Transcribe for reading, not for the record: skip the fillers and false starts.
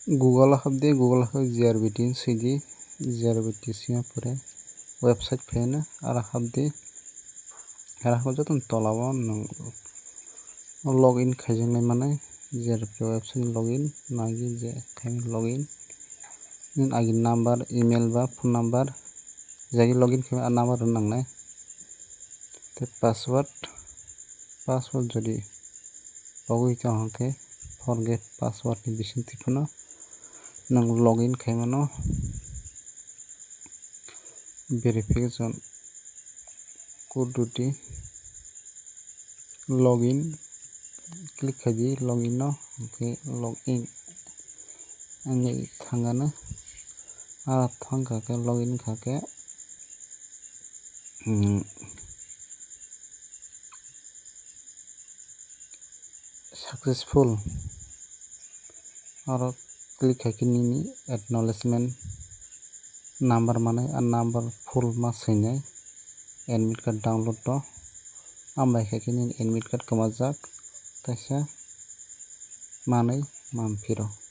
Google habdi Google GRBT sidi GRBT sima pore website fena ara habdi ara joton tolao login khaijaknai manai GRBT website login nagi je login agi number email ba phone number jagi login khaimai ah number rok nangnai tei password jodi pogui tongka khe forget password ni bisingtwi phano nang login khaimano verification code duty login click khaidi login no login ani thangano ara thangka khe login wngkha khe successful aro click khai khe nini acknowledgement number manai ah number full ma swinai admit card download to ambai khai khe nini admit card kwmajak kaisa manui mamphi rok.